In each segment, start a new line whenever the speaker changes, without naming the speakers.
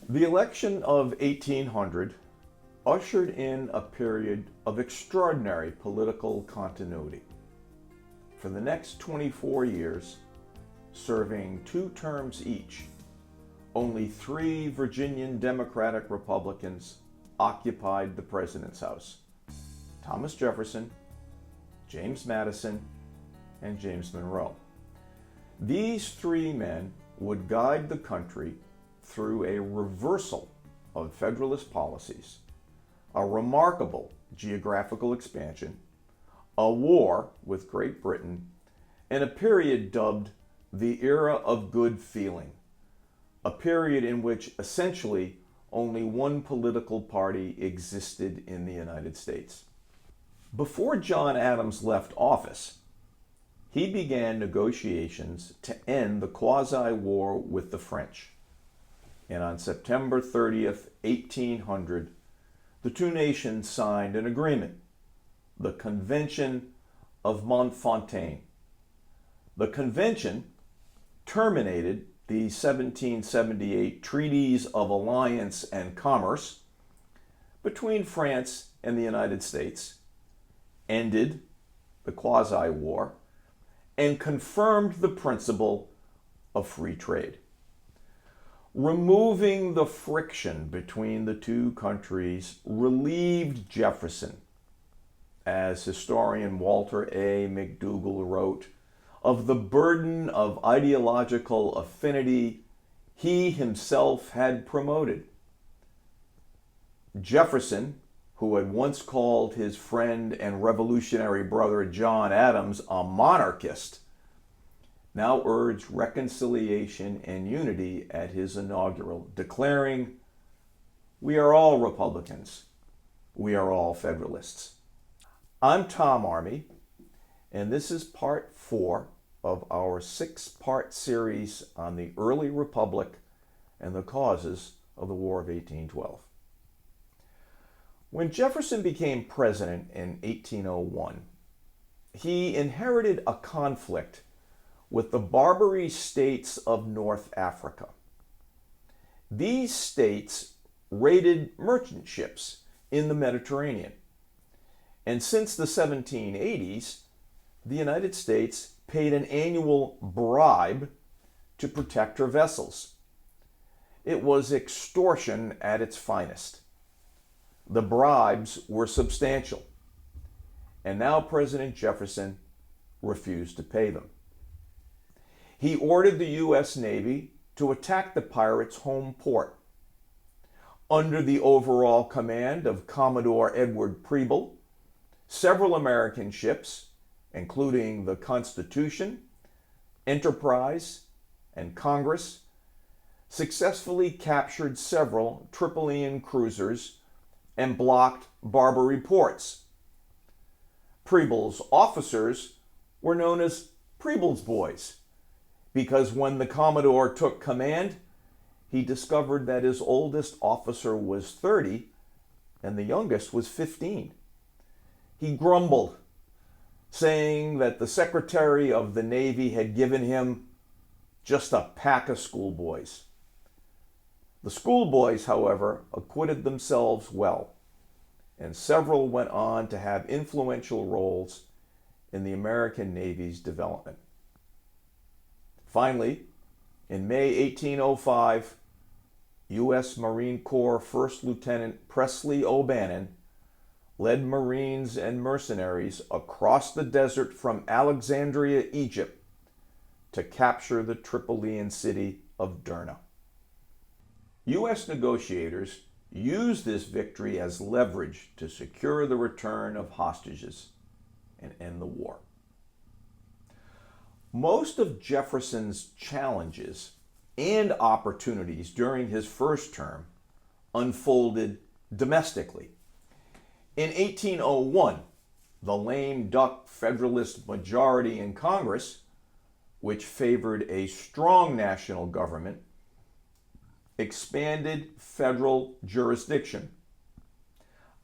The election of 1800 ushered in a period of extraordinary political continuity. For the next 24 years, serving 2 terms each, only 3 Virginian Democratic Republicans occupied the President's House: Thomas Jefferson, James Madison, and James Monroe. These 3 men would guide the country through a reversal of Federalist policies, a remarkable geographical expansion, a war with Great Britain, and a period dubbed the Era of Good Feeling, a period in which essentially only one political party existed in the United States. Before John Adams left office, he began negotiations to end the quasi-war with the French. And on September 30th, 1800, the 2 nations signed an agreement, the Convention of Montfontaine. The convention terminated the 1778 Treaties of Alliance and Commerce between France and the United States, ended the quasi-war, and confirmed the principle of free trade. Removing the friction between the 2 countries relieved Jefferson, as historian Walter A. McDougall wrote, of the burden of ideological affinity he himself had promoted. Jefferson, who had once called his friend and revolutionary brother John Adams a monarchist, now urged reconciliation and unity at his inaugural, declaring, "We are all Republicans. We are all Federalists." I'm Tom Army, and this is part 4 of our 6-part series on the early republic and the causes of the War of 1812. When Jefferson became president in 1801, he inherited a conflict with the Barbary states of North Africa. These states raided merchant ships in the Mediterranean. And since the 1780s, the United States paid an annual bribe to protect her vessels. It was extortion at its finest. The bribes were substantial, and now President Jefferson refused to pay them. He ordered the U.S. Navy to attack the pirates' home port. Under the overall command of Commodore Edward Preble, several American ships, including the Constitution, Enterprise, and Congress, successfully captured several Tripolitan cruisers and blocked Barbary ports. Preble's officers were known as Preble's Boys, because when the Commodore took command, he discovered that his oldest officer was 30 and the youngest was 15. He grumbled, saying that the Secretary of the Navy had given him just a pack of schoolboys. The schoolboys, however, acquitted themselves well, and several went on to have influential roles in the American Navy's development. Finally, in May 1805, U.S. Marine Corps First Lieutenant Presley O'Bannon led Marines and mercenaries across the desert from Alexandria, Egypt, to capture the Tripolitan city of Derna. U.S. negotiators used this victory as leverage to secure the return of hostages and end the war. Most of Jefferson's challenges and opportunities during his first term unfolded domestically. In 1801, the lame duck Federalist majority in Congress, which favored a strong national government, expanded federal jurisdiction.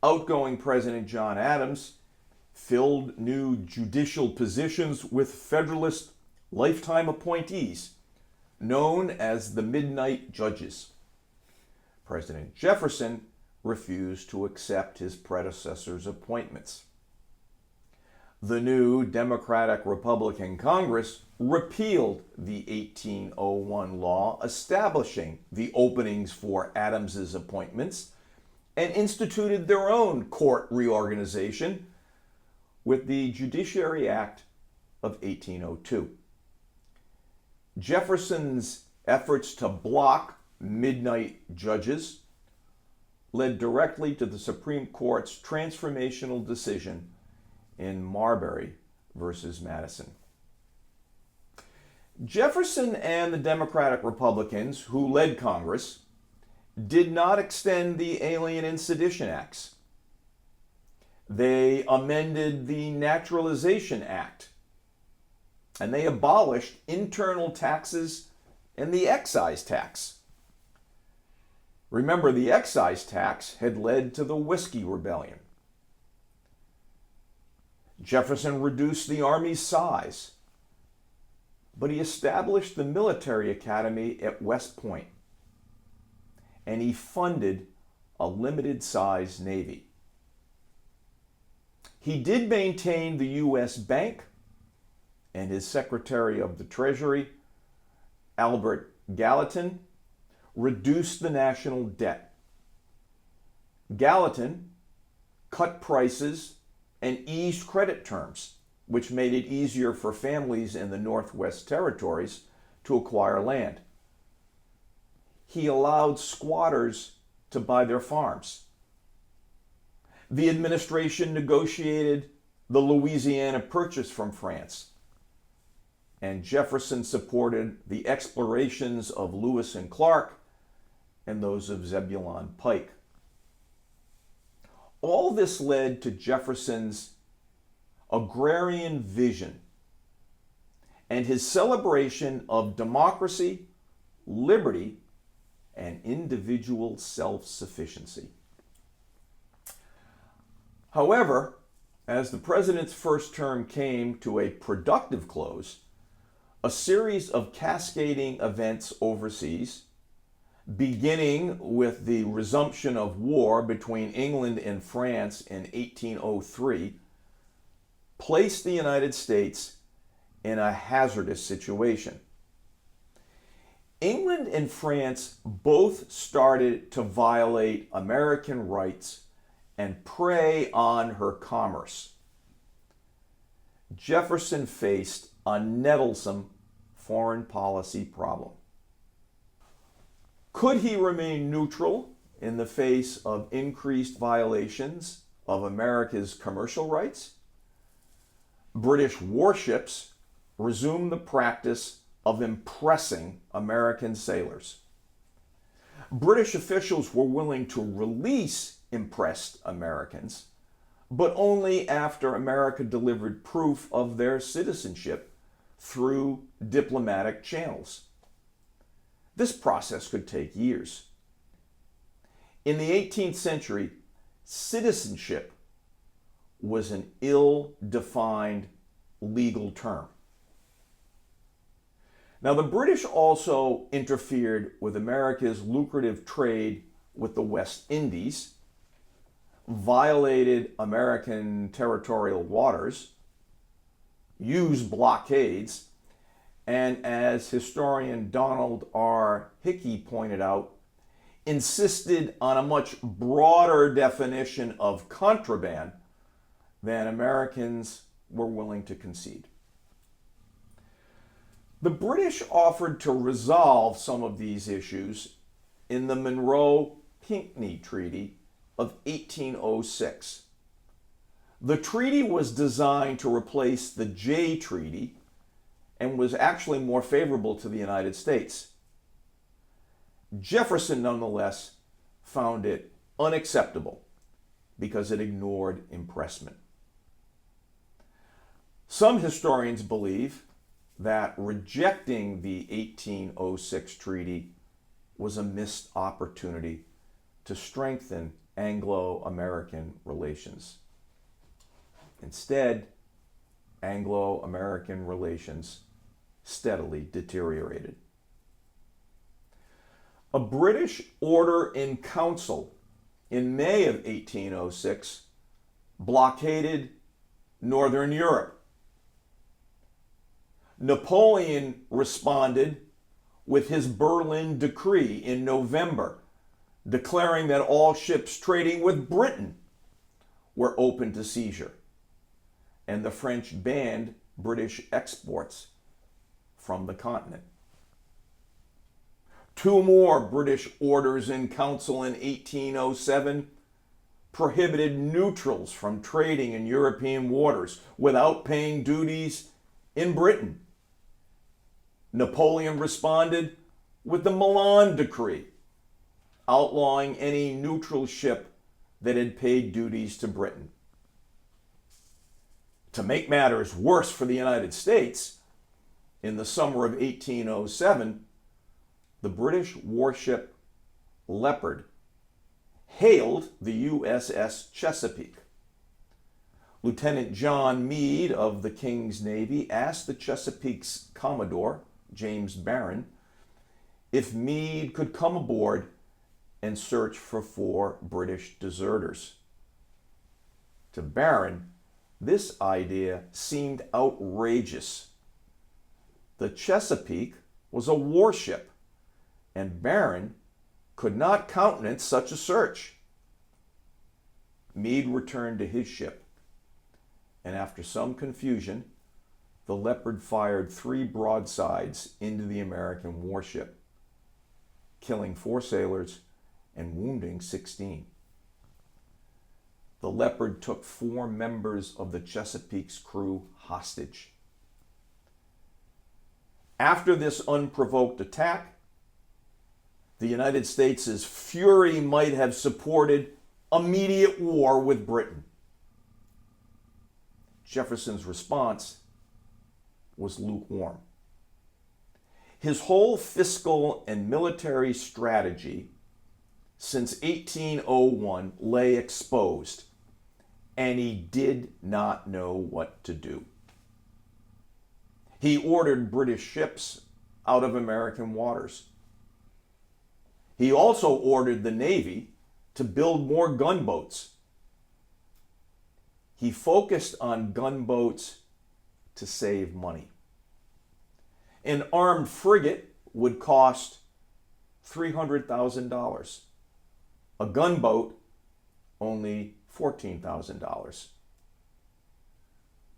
Outgoing President John Adams filled new judicial positions with Federalist lifetime appointees known as the Midnight Judges. President Jefferson refused to accept his predecessor's appointments. The new Democratic-Republican Congress repealed the 1801 law establishing the openings for Adams's appointments and instituted their own court reorganization with the Judiciary Act of 1802. Jefferson's efforts to block midnight judges led directly to the Supreme Court's transformational decision in Marbury versus Madison. Jefferson and the Democratic Republicans who led Congress did not extend the Alien and Sedition Acts. They amended the Naturalization Act, and they abolished internal taxes and the excise tax. Remember, the excise tax had led to the Whiskey Rebellion. Jefferson reduced the Army's size, but he established the military academy at West Point, and he funded a limited-sized Navy. He did maintain the U.S. Bank, and his Secretary of the Treasury, Albert Gallatin, reduced the national debt. Gallatin cut prices and eased credit terms, which made it easier for families in the Northwest Territories to acquire land. He allowed squatters to buy their farms. The administration negotiated the Louisiana Purchase from France, and Jefferson supported the explorations of Lewis and Clark and those of Zebulon Pike. All this led to Jefferson's agrarian vision and his celebration of democracy, liberty, and individual self-sufficiency. However, as the president's first term came to a productive close, a series of cascading events overseas, beginning with the resumption of war between England and France in 1803, placed the United States in a hazardous situation. England and France both started to violate American rights and prey on her commerce. Jefferson faced a nettlesome foreign policy problem. Could he remain neutral in the face of increased violations of America's commercial rights? British warships resumed the practice of impressing American sailors. British officials were willing to release impressed Americans, but only after America delivered proof of their citizenship through diplomatic channels. This process could take years. In the 18th century, citizenship was an ill-defined legal term. Now, the British also interfered with America's lucrative trade with the West Indies, violated American territorial waters, used blockades, and as historian Donald R. Hickey pointed out, insisted on a much broader definition of contraband than Americans were willing to concede. The British offered to resolve some of these issues in the Monroe-Pinckney Treaty of 1806. The treaty was designed to replace the Jay Treaty and was actually more favorable to the United States. Jefferson, nonetheless, found it unacceptable because it ignored impressment. Some historians believe that rejecting the 1806 treaty was a missed opportunity to strengthen Anglo-American relations. Instead, Anglo-American relations steadily deteriorated. A British order in council in May of 1806 blockaded Northern Europe. Napoleon responded with his Berlin Decree in November, declaring that all ships trading with Britain were open to seizure, and the French banned British exports from the continent. Two more British orders in council in 1807 prohibited neutrals from trading in European waters without paying duties in Britain. Napoleon responded with the Milan Decree, outlawing any neutral ship that had paid duties to Britain. To make matters worse for the United States, in the summer of 1807, the British warship Leopard hailed the USS Chesapeake. Lieutenant John Meade of the King's Navy asked the Chesapeake's Commodore, James Barron, if Meade could come aboard and search for 4 British deserters. To Barron, this idea seemed outrageous. The Chesapeake was a warship, and Barron could not countenance such a search. Meade returned to his ship, and after some confusion, the Leopard fired 3 broadsides into the American warship, killing 4 sailors and wounding 16. The Leopard took 4 members of the Chesapeake's crew hostage. After this unprovoked attack, the United States' fury might have supported immediate war with Britain. Jefferson's response was lukewarm. His whole fiscal and military strategy since 1801 lay exposed, and he did not know what to do. He ordered British ships out of American waters. He also ordered the Navy to build more gunboats. He focused on gunboats to save money. An armed frigate would cost $300,000. A gunboat, only $14,000.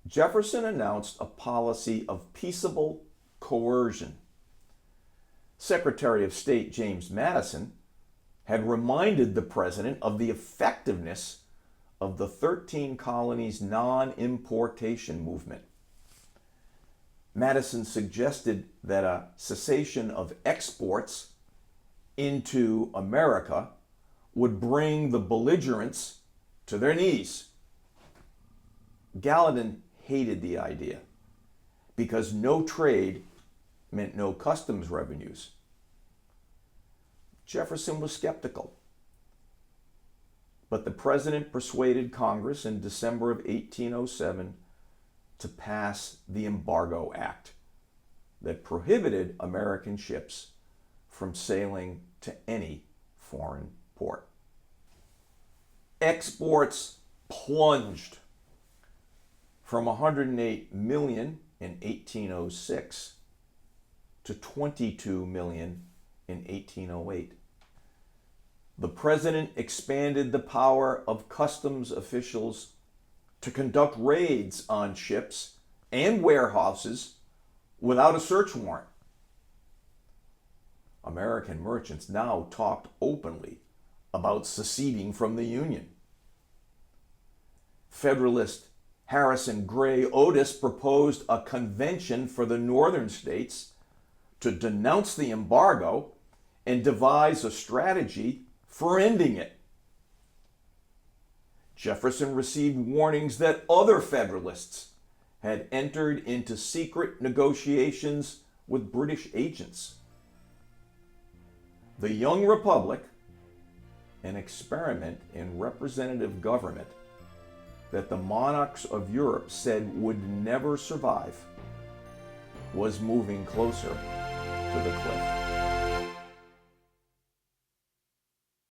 Jefferson announced a policy of peaceable coercion. Secretary of State James Madison had reminded the president of the effectiveness of the 13 colonies non-importation movement. Madison suggested that a cessation of exports into America would bring the belligerents to their knees. Gallatin hated the idea because no trade meant no customs revenues. Jefferson was skeptical, but the president persuaded Congress in December of 1807 to pass the Embargo Act that prohibited American ships from sailing to any foreign port. Exports plunged from 108 million in 1806 to 22 million in 1808. The president expanded the power of customs officials to conduct raids on ships and warehouses without a search warrant. American merchants now talked openly about seceding from the Union. Federalist Harrison Gray Otis proposed a convention for the northern states to denounce the embargo and devise a strategy for ending it. Jefferson received warnings that other Federalists had entered into secret negotiations with British agents. The young republic, an experiment in representative government that the monarchs of Europe said would never survive, was moving closer to the cliff.